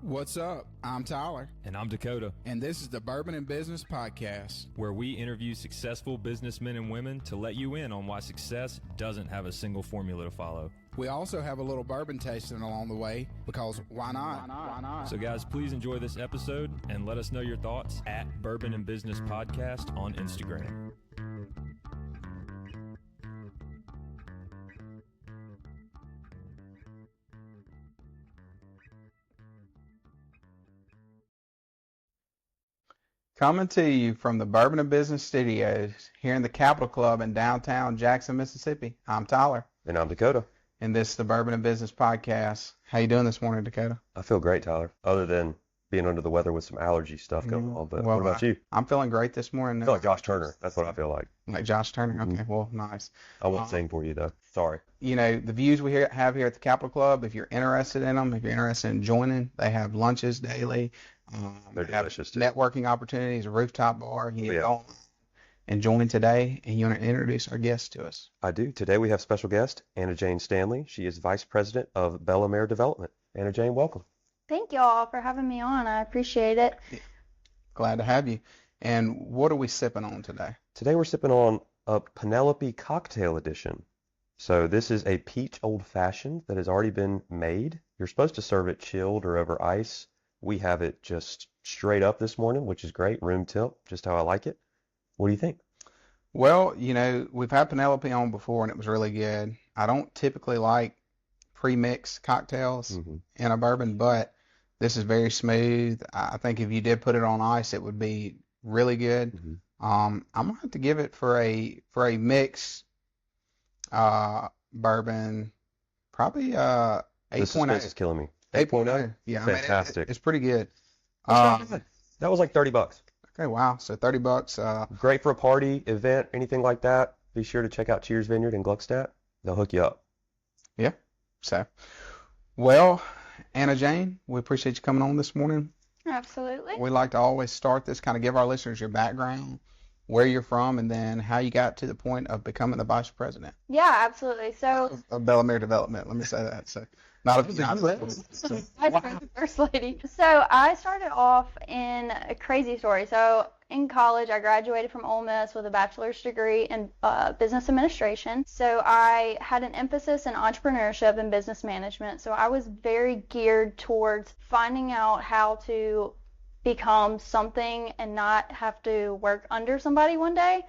What's up? I'm Tyler. And I'm Dakota. And this is the Bourbon and Business Podcast, where we interview successful businessmen and women to let you in on why success doesn't have a single formula to follow. We also have a little bourbon tasting along the way, because why not? Why not? So guys, please enjoy this episode and let us know your thoughts at Bourbon and Business Podcast on Instagram. Coming to you from the Bourbon and Business Studios here in the Capitol Club in downtown Jackson, Mississippi. I'm Tyler. And I'm Dakota. And this is the Bourbon and Business Podcast. How you doing this morning, Dakota? I feel great, Tyler, other than being under the weather with some allergy stuff going on. But well, what about you? I'm feeling great this morning. I feel like Josh Turner. That's what I feel like. Like Josh Turner? Okay, well, nice. I won't sing for you, though. Sorry. You know, the views we have here at the Capitol Club, if you're interested in them, if you're interested in joining, they have lunches daily. They're delicious, too. Networking opportunities, a rooftop bar. You can Yeah. go online and join today. And you want to introduce our guest to us? I do. Today we have special guest, Anna Jane Stanley. She is Vice President of Bellamere Development. Anna Jane, welcome. Thank y'all for having me on. I appreciate it. Glad to have you. And what are we sipping on today? Today we're sipping on a Penelope Cocktail Edition. So this is a peach old fashioned that has already been made. You're supposed to serve it chilled or over ice. We have it just straight up this morning, which is great. Room temp, just how I like it. What do you think? Well, you know, we've had Penelope on before and it was really good. I don't typically like pre-mixed cocktails in a bourbon, but this is very smooth. I think if you did put it on ice, it would be really good. I'm gonna have to give it for a mix bourbon, probably 8.0. This is killing me. 8.0. Yeah, Fantastic. I mean, it's pretty good. That was like $30. Okay, wow. So $30. Great for a party, event, anything like that. Be sure to check out Cheers Vineyard in Gluckstadt. They'll hook you up. Yeah. So, well, Anna Jane, we appreciate you coming on this morning. Absolutely. We like to always start this, kind of give our listeners your background, where you're from, and then how you got to the point of becoming the vice president Yeah, absolutely. So, of Bellamere Development. Let me say that. So, not a First Lady. So, I started off in a crazy story. So, in college, I graduated from Ole Miss with a bachelor's degree in business administration. So, I had an emphasis in entrepreneurship and business management. So, I was very geared towards finding out how to become something and not have to work under somebody one day.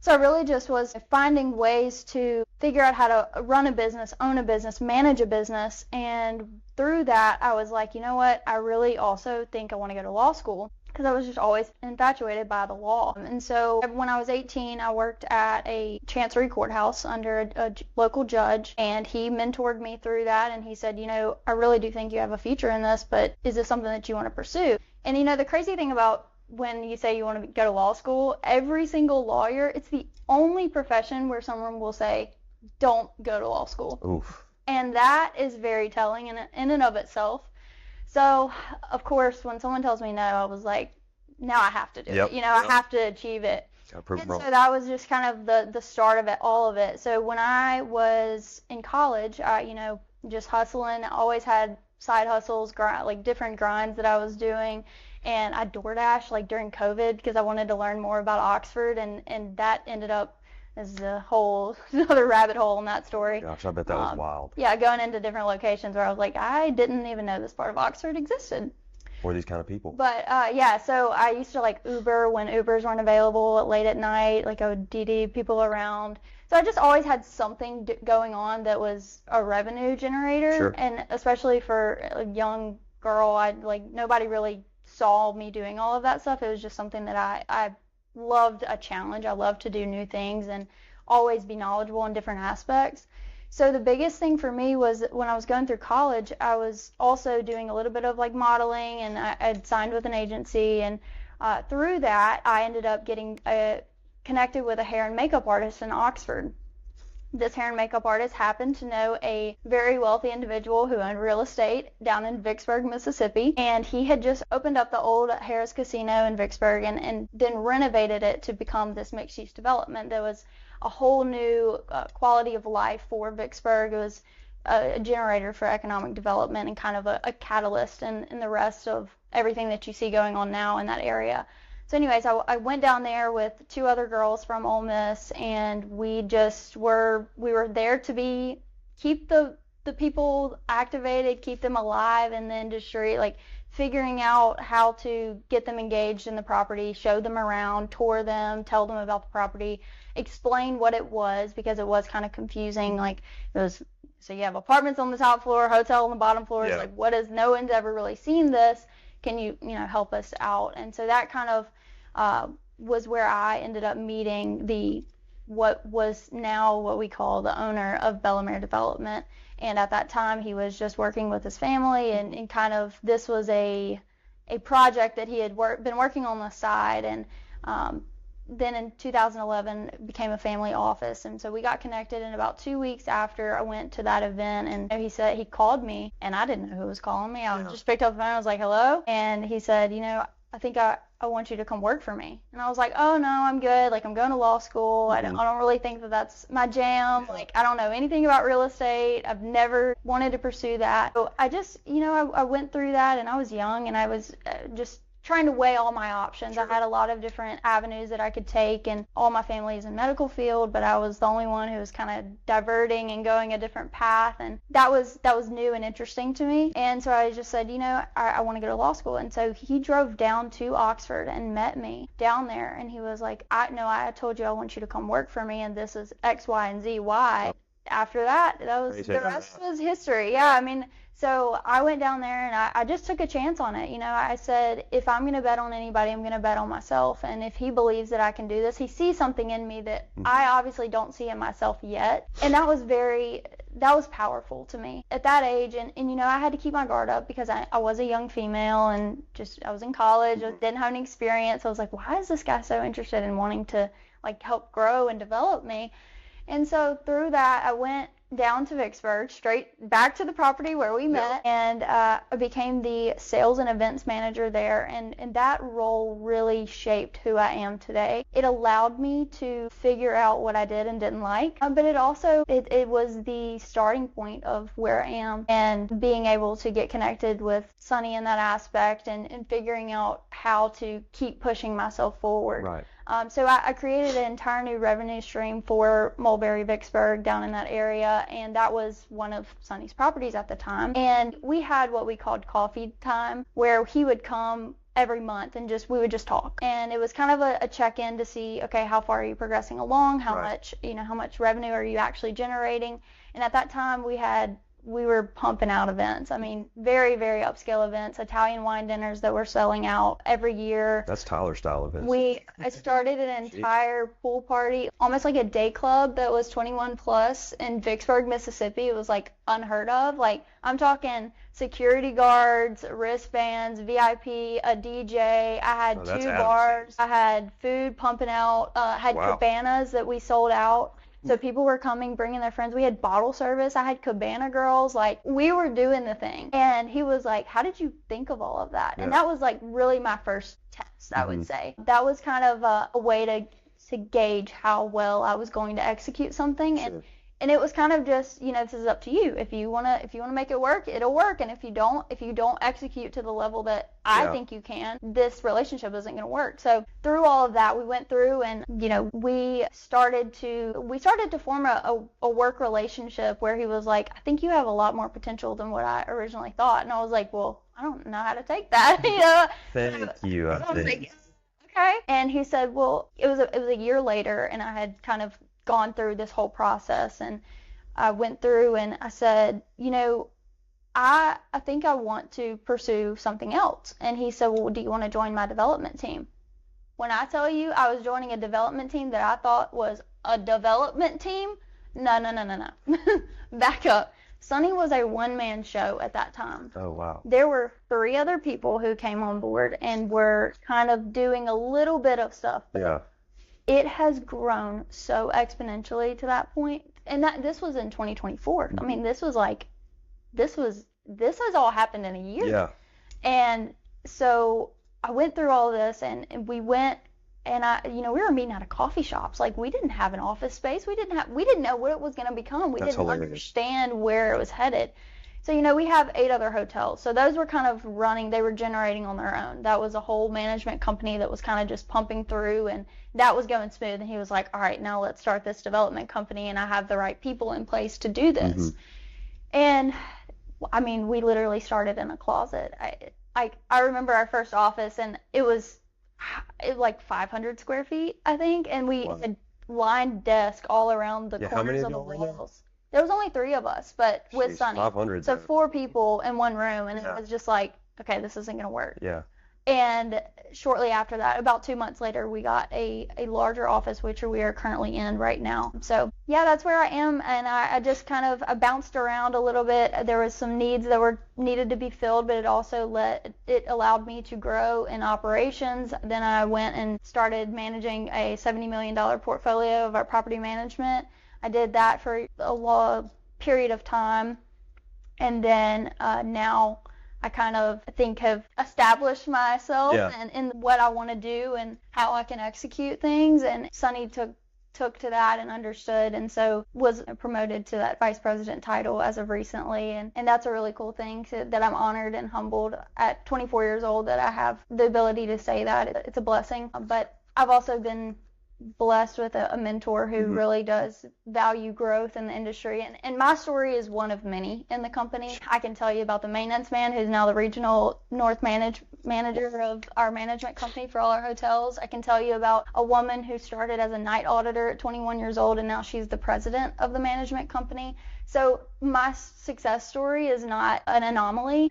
So I really just was finding ways to figure out how to run a business, own a business, manage a business, and through that I was like, you know what, I really also think I want to go to law school, because I was just always infatuated by the law. And so when I was 18, I worked at a chancery courthouse under a local judge, and he mentored me through that, and he said, you know, I really do think you have a future in this, but is this something that you want to pursue? And you know, the crazy thing about when you say you want to go to law school, every single lawyer, it's the only profession where someone will say, don't go to law school. Oof. And that is very telling in and of itself. So, of course, when someone tells me no, I was like, now I have to do it. You know, I have to achieve it. And so that was just kind of the start of it, all of it. So when I was in college, I, you know, just hustling, always had side hustles, like different grinds that I was doing. And I DoorDash like during COVID because I wanted to learn more about Oxford, and that ended up as a whole another rabbit hole in that story. Gosh, I bet that was wild. Yeah, going into different locations where I was like, I didn't even know this part of Oxford existed. Or these kind of people. But yeah, so I used to like Uber when Ubers weren't available late at night, like I would DD people around. So I just always had something going on that was a revenue generator. Sure. And especially for a young girl, nobody really saw me doing all of that stuff. It was just something that I loved a challenge. I loved to do new things and always be knowledgeable in different aspects. So the biggest thing for me was when I was going through college, I was also doing a little bit of like modeling, and I had signed with an agency, and through that I ended up getting connected with a hair and makeup artist in Oxford. This hair and makeup artist happened to know a very wealthy individual who owned real estate down in Vicksburg, Mississippi, and he had just opened up the old Harris Casino in Vicksburg and then renovated it to become this mixed-use development. There was a whole new quality of life for Vicksburg. It was a generator for economic development and kind of a catalyst in the rest of everything that you see going on now in that area. So anyways, I went down there with 2 other girls from Ole Miss, and we were there to keep the people activated, keep them alive, and then figuring out how to get them engaged in the property, show them around, tour them, tell them about the property, explain what it was, because it was kind of confusing. So you have apartments on the top floor, hotel on the bottom floor. Yeah. It's what is, no one's ever really seen this. Can you help us out? And so that kind of was where I ended up meeting what was now what we call the owner of Bellamere Development. And at that time, he was just working with his family, and kind of this was a project that he had been working on the side. And then in 2011, it became a family office. And so we got connected, and about 2 weeks after I went to that event, and he called me, and I didn't know who was calling me. I just picked up the phone. I was like, hello. And he said, I think I want you to come work for me. And I was like, oh no, I'm good. I'm going to law school. I don't really think that that's my jam. I don't know anything about real estate. I've never wanted to pursue that. So I just, I went through that, and I was young, and I was just trying to weigh all my options. Sure. I had a lot of different avenues that I could take, and all my family is in medical field, but I was the only one who was kind of diverting and going a different path, and that was new and interesting to me. And so I just said, I want to go to law school. And so he drove down to Oxford and met me down there, and he was like, I told you I want you to come work for me, and this is X, Y, and Z, Y. After that, the rest was history. Yeah, so I went down there, and I just took a chance on it. I said, if I'm going to bet on anybody, I'm going to bet on myself. And if he believes that I can do this, he sees something in me that I obviously don't see in myself yet. And that was powerful to me at that age. And I had to keep my guard up, because I was a young female, and I was in college. I didn't have any experience. I was like, why is this guy so interested in wanting to help grow and develop me? And so through that, I went down to Vicksburg, straight back to the property where we met, and I became the sales and events manager there, and that role really shaped who I am today. It allowed me to figure out what I did and didn't like, but it also, it was the starting point of where I am, and being able to get connected with Sonny in that aspect, and figuring out how to keep pushing myself forward. Right. So I created an entire new revenue stream for Mulberry, Vicksburg, down in that area, and that was one of Sonny's properties at the time. And we had what we called coffee time, where he would come every month, and we would just talk. And it was kind of a check-in to see, okay, how far are you progressing along? How much revenue are you actually generating? And at that time, we were pumping out events. Very, very upscale events, Italian wine dinners that were selling out every year. That's Tyler style events. I started an entire pool party, almost like a day club that was 21 plus in Vicksburg, Mississippi. It was unheard of. I'm talking security guards, wristbands, VIP, a DJ. I had 2 bars. I had food pumping out. Had cabanas that we sold out. So people were coming, bringing their friends. We had bottle service. I had cabana girls. We were doing the thing. And he was like, how did you think of all of that? Yeah. And that was really my first test, I would say. That was kind of a way to gauge how well I was going to execute something. Sure. And it was kind of just, this is up to you. If you wanna make it work, it'll work. And if you don't execute to the level that I think you can, this relationship isn't gonna work. So through all of that, we went through, and we started to form a work relationship where he was like, I think you have a lot more potential than what I originally thought. And I was like, well, I don't know how to take that. Thank you. I was like, okay. And he said, well, it was a year later, and I had kind of gone through this whole process, and I went through, and I said, I think I want to pursue something else. And he said, well, do you want to join my development team? When I tell you I was joining a development team that I thought was a development team, no. Back up. Sonny was a one-man show at that time. Oh, wow. There were 3 other people who came on board and were kind of doing a little bit of stuff. Yeah. It has grown so exponentially to that point. And this was in 2024. This has all happened in a year. Yeah. And so I went through all this, and we went And we were meeting out of coffee shops. Like, we didn't have an office space. We didn't know what it was going to become. We didn't understand where it was headed. So, we have 8 other hotels. So those were kind of running, they were generating on their own. That was a whole management company that was kind of just pumping through, and that was going smooth. And he was like, all right, now let's start this development company, and I have the right people in place to do this. And I mean, we literally started in a closet. I remember our first office, and it was like 500 square feet, I think, and we had lined desk all around the corners of the walls. There was only 3 of us, but with Sunny. 500. So 4 people in one room, and it was just like, okay, this isn't going to work. Yeah. And shortly after that, about 2 months later, we got a larger office, which we are currently in right now. So, yeah, that's where I am, and I just kind of I bounced around a little bit. There was some needs that were needed to be filled, but it allowed me to grow in operations. Then I went and started managing a $70 million portfolio of our property management. I did that for a long period of time, and then now I kind of have established myself and in what I want to do and how I can execute things. And Sunny took to that and understood, and so was promoted to that vice president title as of recently. And that's a really cool thing that I'm honored and humbled at 24 years old that I have the ability to say that. It's a blessing. But I've also been blessed with a mentor who really does value growth in the industry, and my story is one of many in the company. I can tell you about the maintenance man who's now the regional north manager of our management company for all our hotels. I can tell you about a woman who started as a night auditor at 21 years old, and now she's the president of the management company. So my success story is not an anomaly.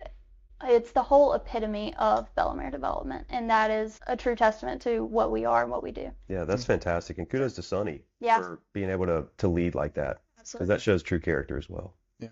It's the whole epitome of Bellamere Development, and that is a true testament to what we are and what we do. Yeah, that's fantastic, and kudos to Sunny for being able to lead like that, because that shows true character as well. Yeah,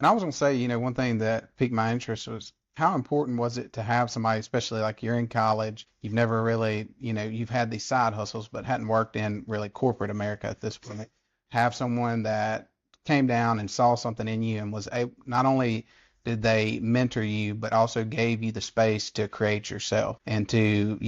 and I was going to say, one thing that piqued my interest was how important was it to have somebody, especially like you're in college, you've never really, you've had these side hustles, but hadn't worked in really corporate America at this point. Have someone that came down and saw something in you and was able, not only did they mentor you, but also gave you the space to create yourself and to,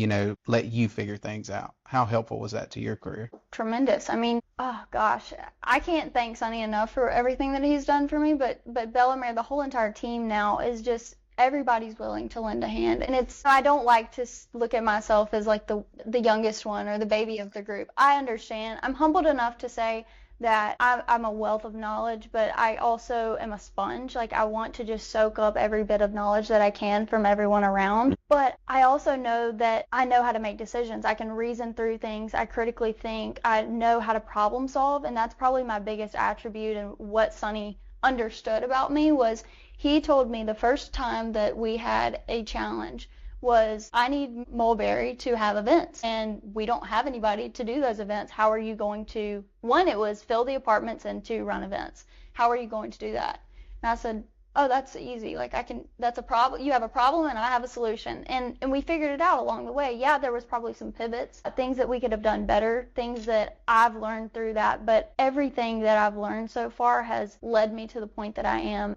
let you figure things out. How helpful was that to your career? Tremendous. I mean, oh gosh, I can't thank Sunny enough for everything that he's done for me, but Bellamere, the whole entire team now is just, everybody's willing to lend a hand. And I don't like to look at myself as like the youngest one or the baby of the group. I understand. I'm humbled enough to say that I'm a wealth of knowledge, but I also am a sponge. Like, I want to just soak up every bit of knowledge that I can from everyone around. But I also know that I know how to make decisions. I can reason through things. I critically think. I know how to problem solve, and that's probably my biggest attribute. And what Sunny understood about me was he told me the first time that we had a challenge was, I need Mulberry to have events, and we don't have anybody to do those events. How are you going to, one, it was fill the apartments, and 2, run events. How are you going to do that? And I said, oh, that's easy. Like, that's a problem. You have a problem, and I have a solution. And we figured it out along the way. Yeah, there was probably some pivots, things that we could have done better, things that I've learned through that. But everything that I've learned so far has led me to the point that I am.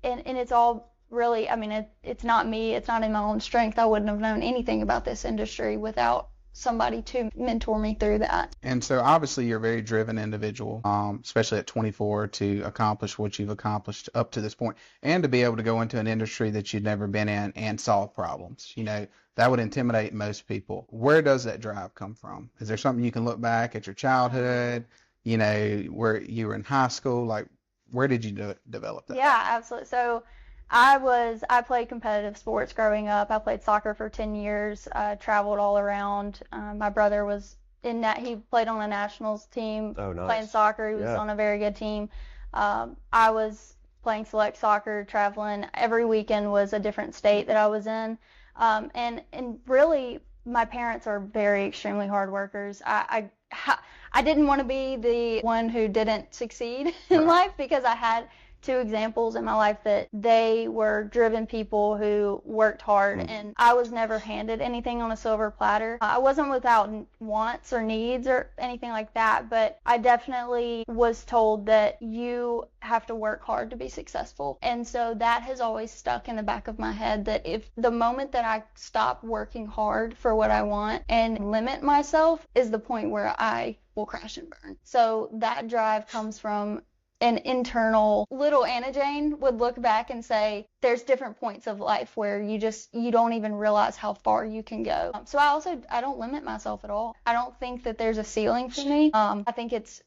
And it's all really, I mean, it's not me. It's not in my own strength. I wouldn't have known anything about this industry without somebody to mentor me through that. And so obviously you're a very driven individual, especially at 24, to accomplish what you've accomplished up to this point, and to be able to go into an industry that you'd never been in and solve problems. That would intimidate most people. Where does that drive come from? Is there something you can look back at your childhood, where you were in high school? Like, where did you develop that? Yeah, absolutely. So I played competitive sports growing up. I played soccer for 10 years, traveled all around. My brother was in that. He played on the nationals team, playing soccer. He was on a very good team. I was playing select soccer, traveling. Every weekend was a different state that I was in. And really, my parents are very extremely hard workers. I didn't want to be the one who didn't succeed in life, because I had two examples in my life that they were driven people who worked hard, and I was never handed anything on a silver platter. I wasn't without wants or needs or anything like that, but I definitely was told that you have to work hard to be successful. And so that has always stuck in the back of my head, that if the moment that I stop working hard for what I want and limit myself is the point where I will crash and burn. So that drive comes from an internal, little Anna Jane would look back and say, there's different points of life where you don't even realize how far you can go. So I don't limit myself at all. I don't think that there's a ceiling for me. I think it's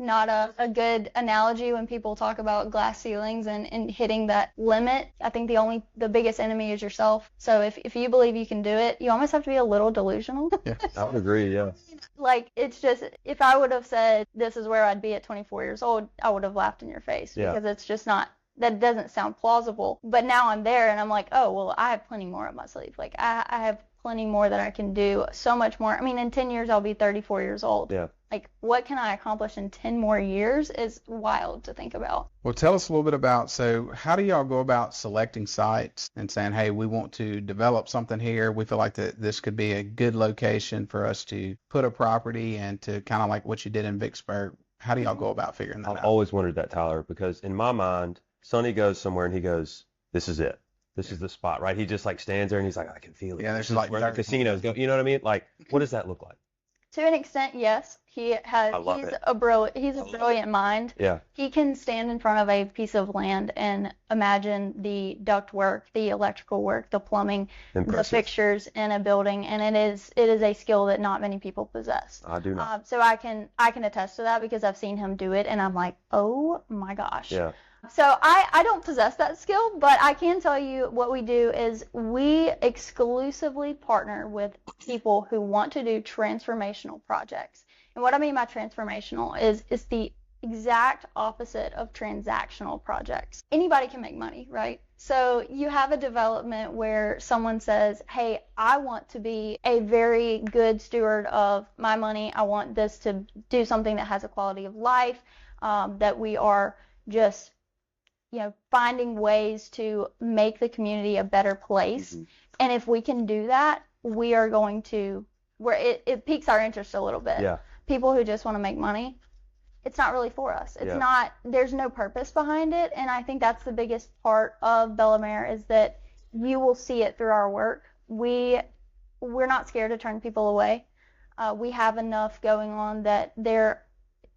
not a good analogy when people talk about glass ceilings and hitting that limit. I think the biggest enemy is yourself. So if you believe you can do it, you almost have to be a little delusional. Yeah, I would agree, yeah. Like, it's just, if I would have said this is where I'd be at 24 years old, I would have laughed in your face, because it's just not, that doesn't sound plausible. But now I'm there and I'm like, oh, well, I have plenty more up my sleeve. Like, I have plenty more that I can do, so much more. I mean, in 10 years, I'll be 34 years old. Yeah. Like, what can I accomplish in 10 more years is wild to think about. Well, tell us a little bit about, so how do y'all go about selecting sites and saying, hey, we want to develop something here. We feel like that this could be a good location for us to put a property, and to kind of like what you did in Vicksburg. How do y'all go about figuring that out? I've always wondered that, Tyler, because in my mind, Sonny goes somewhere and he goes, this is it. This is the spot, right? He just like stands there and he's like, I can feel it. Yeah, there's this like where the casinos go. You know what I mean? Like, what does that look like? To an extent, yes. He's a brilliant mind. Yeah. He can stand in front of a piece of land and imagine the duct work, the electrical work, the plumbing, the fixtures in a building, and it is a skill that not many people possess. I do not. So I can attest to that, because I've seen him do it, and I'm like, oh my gosh. Yeah. So I don't possess that skill, but I can tell you what we do is we exclusively partner with people who want to do transformational projects. And what I mean by transformational is the exact opposite of transactional projects. Anybody can make money, right? So you have a development where someone says, hey, I want to be a very good steward of my money. I want this to do something that has a quality of life, that we are just finding ways to make the community a better place. Mm-hmm. And if we can do that, we are going to, it piques our interest a little bit. Yeah. People who just want to make money, it's not really for us. It's not, there's no purpose behind it. And I think that's the biggest part of Bellamere, is that you will see it through our work. We're not scared to turn people away. We have enough going on that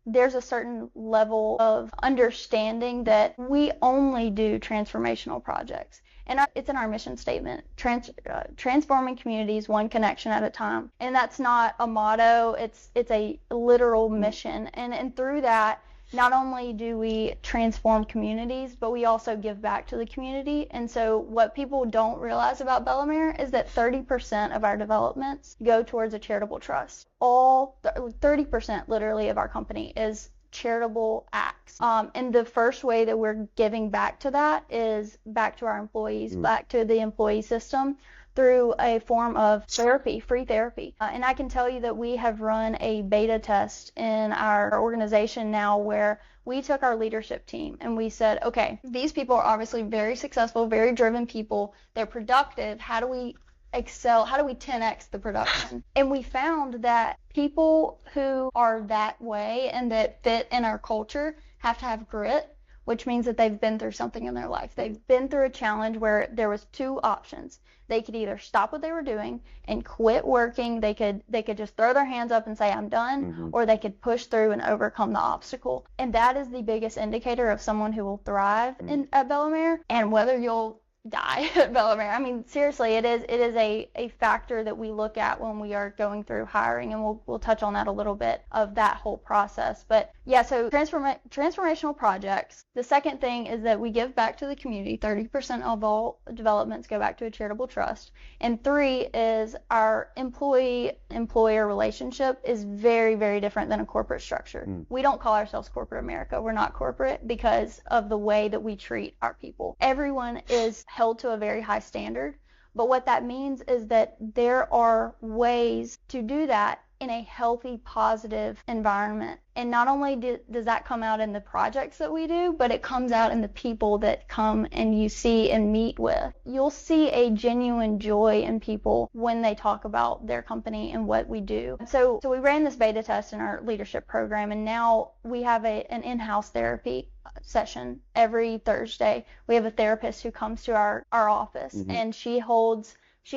there's a certain level of understanding that we only do transformational projects. And it's in our mission statement, transforming communities one connection at a time. And that's not a motto, it's a literal mission. And through that, not only do we transform communities, but we also give back to the community. And so what people don't realize about Bellamere is that 30% of our developments go towards a charitable trust. 30% literally of our company is charitable acts. And the first way that we're giving back to that is back to our employees, back to the employee system, through a form of therapy, free therapy. And I can tell you that we have run a beta test in our organization now where we took our leadership team and we said, okay, these people are obviously very successful, very driven people. They're productive. How do we excel? How do we 10x the production? And we found that people who are that way and that fit in our culture have to have grit, which means that they've been through something in their life. They've been through a challenge where there was two options. They could either stop what they were doing and quit working. They could just throw their hands up and say, I'm done, or they could push through and overcome the obstacle. And that is the biggest indicator of someone who will thrive at Bellamere, and whether you'll die at Bellamere. I mean, seriously, it is a factor that we look at when we are going through hiring, and we'll touch on that a little bit of that whole process. But yeah, so transformational projects. The second thing is that we give back to the community. 30% of all developments go back to a charitable trust. And 3 is our employee-employer relationship is very, very different than a corporate structure. We don't call ourselves corporate America. We're not corporate because of the way that we treat our people. Everyone is held to a very high standard, but what that means is that there are ways to do that in a healthy, positive environment. And not only does that come out in the projects that we do, but it comes out in the people that come and you see and meet with. You'll see a genuine joy in people when they talk about their company and what we do. So we ran this beta test in our leadership program, and now we have an in-house therapy session every Thursday. We have a therapist who comes to our office, and she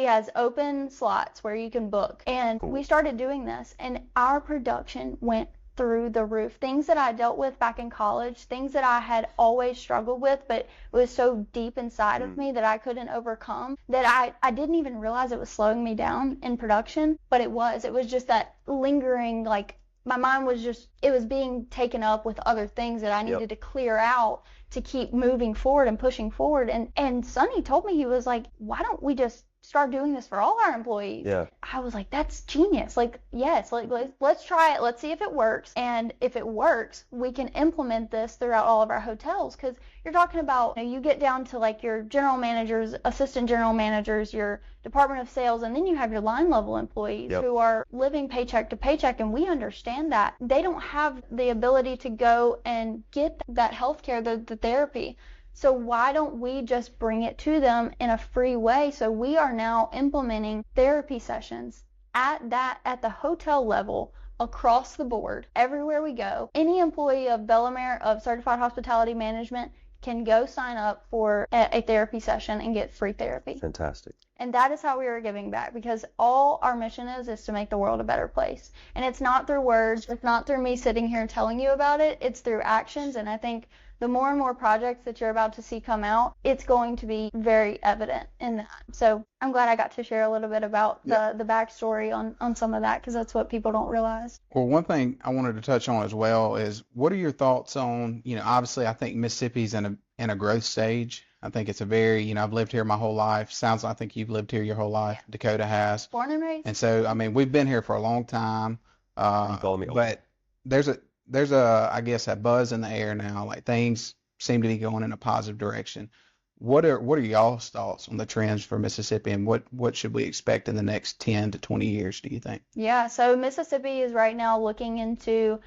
has open slots where you can book. And we started doing this, and our production went through the roof. Things that I dealt with back in college, things that I had always struggled with, but it was so deep inside of me that I couldn't overcome, that I didn't even realize it was slowing me down in production, but it was just that lingering, like, my mind was it was being taken up with other things that I needed to clear out to keep moving forward and pushing forward. And Sonny told me, he was like, why don't we just start doing this for all our employees? Yeah. I was like, that's genius. Like, yes, like, let's try it. Let's see if it works. And if it works, we can implement this throughout all of our hotels. Because you're talking about, you get down to like your general managers, assistant general managers, your department of sales, and then you have your line level employees who are living paycheck to paycheck, and we understand that. They don't have the ability to go and get that health care, the therapy. So why don't we just bring it to them in a free way? So we are now implementing therapy sessions at the hotel level across the board, everywhere we go. Any employee of Bellamere, of Certified Hospitality Management, can go sign up for a therapy session and get free therapy. Fantastic. And that is how we are giving back, because all our mission is to make the world a better place. And it's not through words, it's not through me sitting here telling you about it, it's through actions. And I think the more and more projects that you're about to see come out, it's going to be very evident in that. So I'm glad I got to share a little bit about the backstory on some of that, because that's what people don't realize. Well, one thing I wanted to touch on as well is, what are your thoughts on, obviously I think Mississippi's in a growth stage. I think it's a very, I've lived here my whole life. Sounds like I think you've lived here your whole life. Dakota has. Born and raised. And so, I mean, we've been here for a long time. But there's I guess, a buzz in the air now. Like, things seem to be going in a positive direction. What are y'all's thoughts on the trends for Mississippi, and what should we expect in the next 10 to 20 years, do you think? Yeah, so Mississippi is right now looking into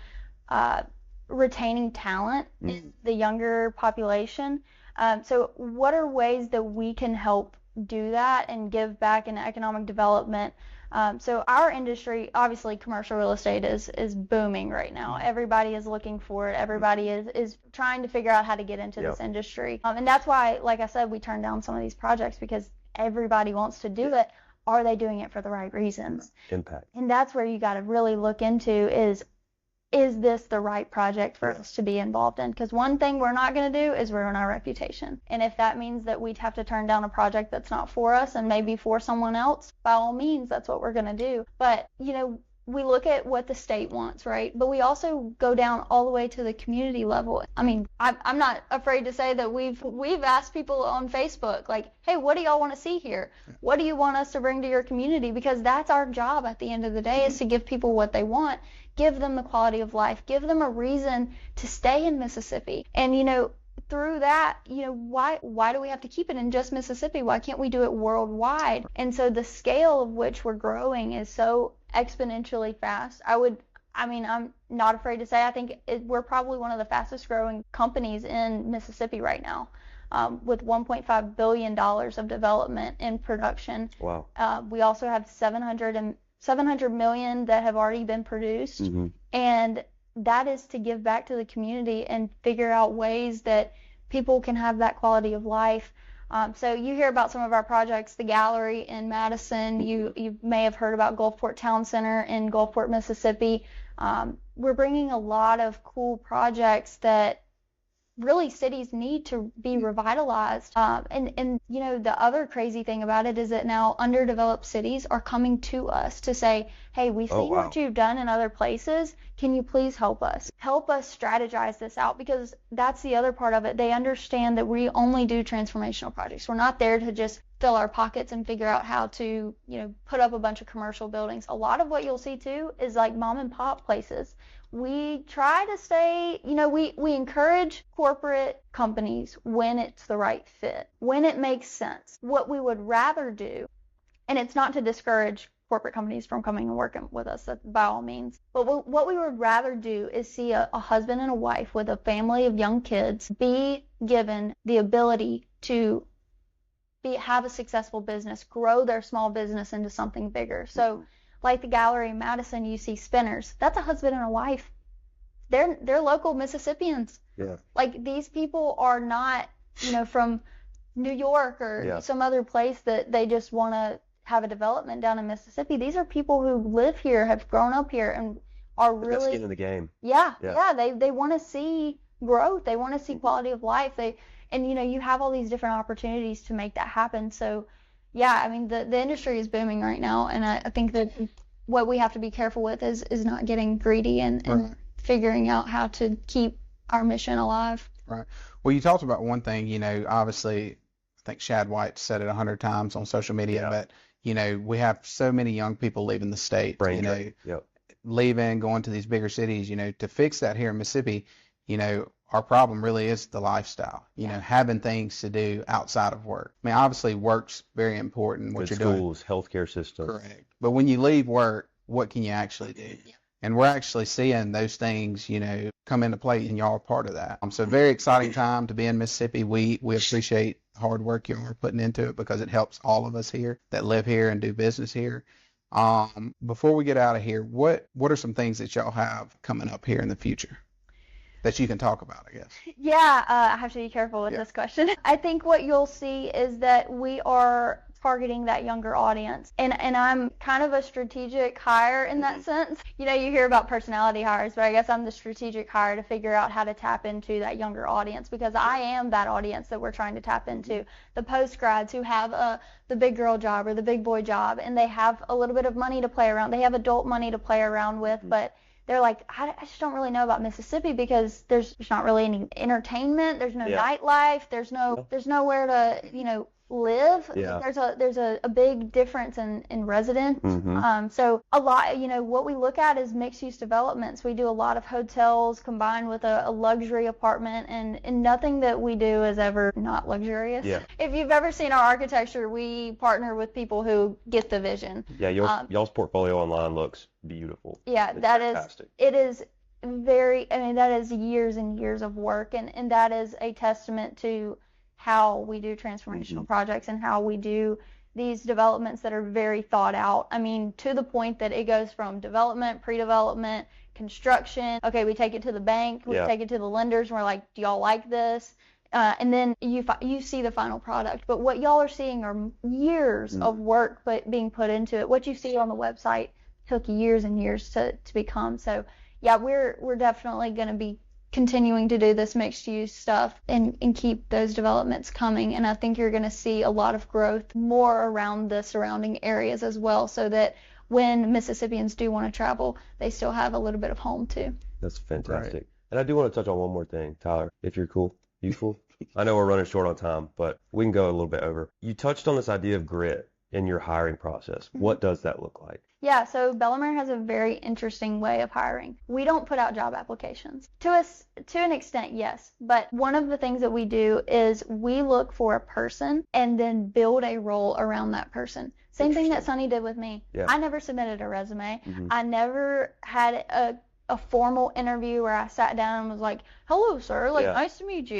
retaining talent in the younger population. So what are ways that we can help do that and give back in economic development? So our industry, obviously commercial real estate is booming right now. Everybody is looking for it. Everybody is trying to figure out how to get into this industry. And that's why, like I said, we turned down some of these projects, because everybody wants to do it. Are they doing it for the right reasons? Impact. And that's where you got to really look into is this the right project for us to be involved in? Because one thing we're not going to do is ruin our reputation. And if that means that we'd have to turn down a project that's not for us and maybe for someone else, by all means, that's what we're going to do. But, we look at what the state wants, right? But we also go down all the way to the community level. I mean, I'm not afraid to say that we've asked people on Facebook, like, hey, what do y'all want to see here? What do you want us to bring to your community? Because that's our job at the end of the day, is to give people what they want, give them the quality of life, give them a reason to stay in Mississippi. And, through that, why do we have to keep it in just Mississippi? Why can't we do it worldwide? And so the scale of which we're growing is so exponentially fast. I'm not afraid to say I think we're probably one of the fastest growing companies in Mississippi right now, with $1.5 billion of development in production. Wow. We also have 700 million that have already been produced. And that is to give back to the community and figure out ways that people can have that quality of life. So you hear about some of our projects, the gallery in Madison. You may have heard about Gulfport Town Center in Gulfport, Mississippi. We're bringing a lot of cool projects that really cities need to be revitalized. And the other crazy thing about it is that now underdeveloped cities are coming to us to say, hey, we see what you've done in other places. Can you please help us? Help us strategize this out, because that's the other part of it. They understand that we only do transformational projects. We're not there to just fill our pockets and figure out how to, put up a bunch of commercial buildings. A lot of what you'll see too is like mom and pop places. We try to stay, we encourage corporate companies when it's the right fit, when it makes sense. What we would rather do, and it's not to discourage corporate companies from coming and working with us, by all means. But what we would rather do is see a husband and a wife with a family of young kids be given the ability to have a successful business, grow their small business into something bigger. So like the gallery in Madison, you see Spinners. That's a husband and a wife. They're local Mississippians. Yeah. Like, these people are not, from New York or some other place that they just want to have a development down in Mississippi. These are people who live here, have grown up here, and are really skin in the game. Yeah. They want to see growth. They want to see quality of life. You have all these different opportunities to make that happen. So, yeah, I mean, the industry is booming right now, and I think that what we have to be careful with is not getting greedy and figuring out how to keep our mission alive. Right. Well, you talked about one thing, obviously, I think Shad White said it 100 times on social media, but, we have so many young people leaving the state, leaving, going to these bigger cities, to fix that here in Mississippi, our problem really is the lifestyle, having things to do outside of work. I mean, obviously work's very important, what you're doing. Schools, healthcare systems. Correct. But when you leave work, what can you actually do? And we're actually seeing those things, come into play, and y'all are part of that. So very exciting time to be in Mississippi. We appreciate the hard work you're putting into it, because it helps all of us here that live here and do business here. Before we get out of here, what are some things that y'all have coming up here in the future that you can talk about, I guess? Yeah, I have to be careful with this question. I think what you'll see is that we are targeting that younger audience, and I'm kind of a strategic hire in that sense. You hear about personality hires, but I guess I'm the strategic hire to figure out how to tap into that younger audience, because I am that audience that we're trying to tap into. The post-grads who have the big girl job or the big boy job, and they have a little bit of money to play around. They have adult money to play around with, but they're like, I just don't really know about Mississippi, because there's not really any entertainment. There's no nightlife. There's nowhere to, live. Yeah. There's a big difference in residents. So a lot, what we look at is mixed use developments. We do a lot of hotels combined with a luxury apartment, and nothing that we do is ever not luxurious. Yeah. If you've ever seen our architecture, we partner with people who get the vision. Yeah, y'all's portfolio online looks beautiful. Yeah, it's fantastic. It is that is years and years of work, and that is a testament to how we do transformational projects and how we do these developments that are very thought out. I mean, to the point that it goes from development, pre-development, construction. Okay, we take it to the bank, we take it to the lenders, and we're like, do y'all like this? And then you see the final product. But what y'all are seeing are years of work being put into it. What you see on the website took years and years to become. So, yeah, we're definitely going to be continuing to do this mixed use stuff and keep those developments coming. And I think you're going to see a lot of growth more around the surrounding areas as well, so that when Mississippians do want to travel, they still have a little bit of home too. That's fantastic. Right. And I do want to touch on one more thing, Tyler, if you're cool. You cool? I know we're running short on time, but we can go a little bit over. You touched on this idea of grit in your hiring process. What does that look like? Yeah, so Bellamere has a very interesting way of hiring. We don't put out job applications. To an extent, yes. But one of the things that we do is we look for a person and then build a role around that person. Same thing that Sonny did with me. Yeah. I never submitted a resume. I never had a formal interview where I sat down and was like, hello, sir, nice to meet you.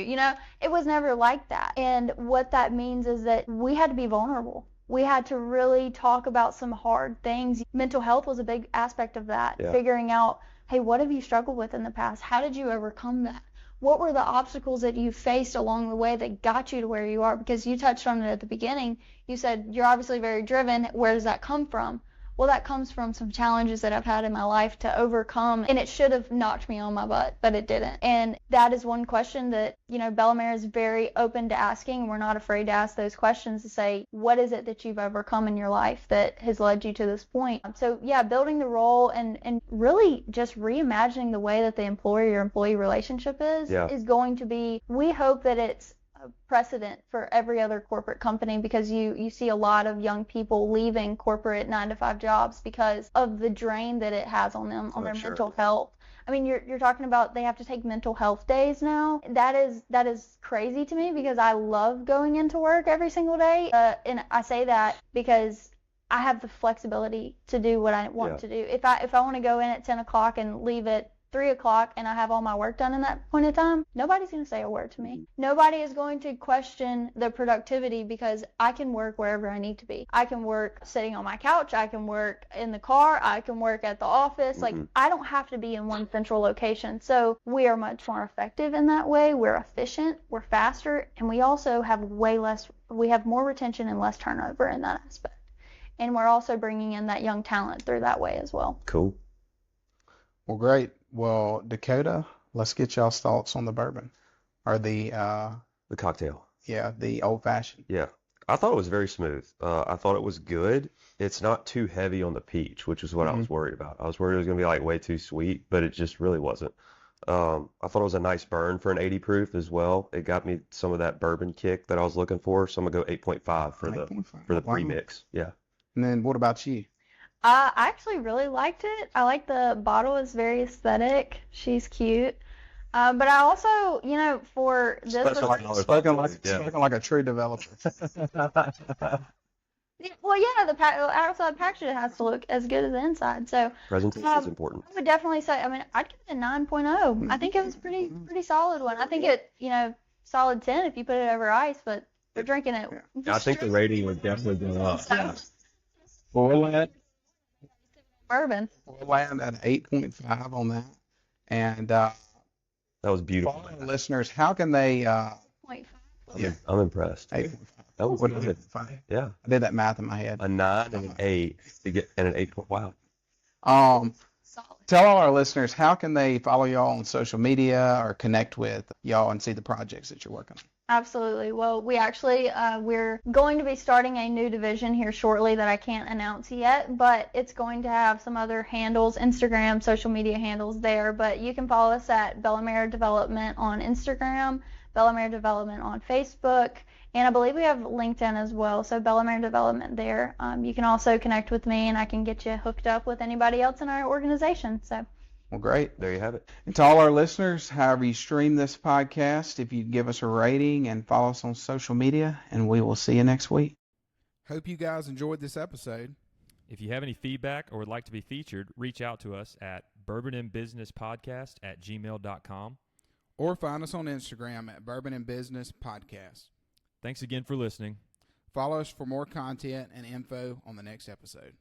It was never like that. And what that means is that we had to be vulnerable. We had to really talk about some hard things. Mental health was a big aspect of that. Yeah. Figuring out, hey, what have you struggled with in the past? How did you overcome that? What were the obstacles that you faced along the way that got you to where you are? Because you touched on it at the beginning. You said you're obviously very driven. Where does that come from? Well, that comes from some challenges that I've had in my life to overcome, and it should have knocked me on my butt, but it didn't. And that is one question that, Bellamere is very open to asking. We're not afraid to ask those questions to say, what is it that you've overcome in your life that has led you to this point? So, yeah, building the role and really just reimagining the way that the employer-employee relationship is going to be, we hope that it's a precedent for every other corporate company, because you see a lot of young people leaving corporate 9-to-5 jobs because of the drain that it has on them, on their mental health. I mean, you're talking about they have to take mental health days now. That is crazy to me, because I love going into work every single day. And I say that because I have the flexibility to do what I want to do. If I want to go in at 10 o'clock and leave at 3 o'clock and I have all my work done in that point in time, nobody's going to say a word to me. Nobody is going to question the productivity because I can work wherever I need to be. I can work sitting on my couch. I can work in the car. I can work at the office. Like, I don't have to be in one central location. So we are much more effective in that way. We're efficient. We're faster. And we also have we have more retention and less turnover in that aspect. And we're also bringing in that young talent through that way as well. Cool. Well, great. Well, Dakota, let's get y'all's thoughts on the bourbon or the cocktail. Yeah, the old fashioned. Yeah. I thought it was very smooth. I thought it was good. It's not too heavy on the peach, which is what I was worried about. I was worried it was going to be like way too sweet, but it just really wasn't. I thought it was a nice burn for an 80 proof as well. It got me some of that bourbon kick that I was looking for. So I'm going to go 8.5 for the premix. Yeah. And then what about you? I actually really liked it. I like the bottle is very aesthetic. She's cute. But I also, for this spoken like a true developer. Well, yeah, the outside package has to look as good as the inside. So presentation is important. I would definitely say, I'd give it a 9.0. I think it was pretty solid one. I think it, solid 10 if you put it over ice, but we're drinking it. Yeah. I think the rating would definitely go up. Yeah. Well, we'll land bourbon. We'll land at 8.5 on that. And that was beautiful. For our listeners, how can they? 0.5. I'm impressed. 8.5. That was good. Yeah. I did that math in my head. A 9 and an 8 to get and an 8. Wow. Solid. Tell all our listeners, how can they follow y'all on social media or connect with y'all and see the projects that you're working on? Absolutely. Well, we actually, we're going to be starting a new division here shortly that I can't announce yet, but it's going to have some other handles, Instagram, social media handles there. But you can follow us at Bellamere Development on Instagram, Bellamere Development on Facebook, and I believe we have LinkedIn as well, so Bellamere Development there. You can also connect with me, and I can get you hooked up with anybody else in our organization. So. Well, great. There you have it. And to all our listeners, however you stream this podcast, if you'd give us a rating and follow us on social media, and we will see you next week. Hope you guys enjoyed this episode. If you have any feedback or would like to be featured, reach out to us at bourbonandbusinesspodcast@gmail.com. Or find us on Instagram at Bourbon and Business Podcast. Thanks again for listening. Follow us for more content and info on the next episode.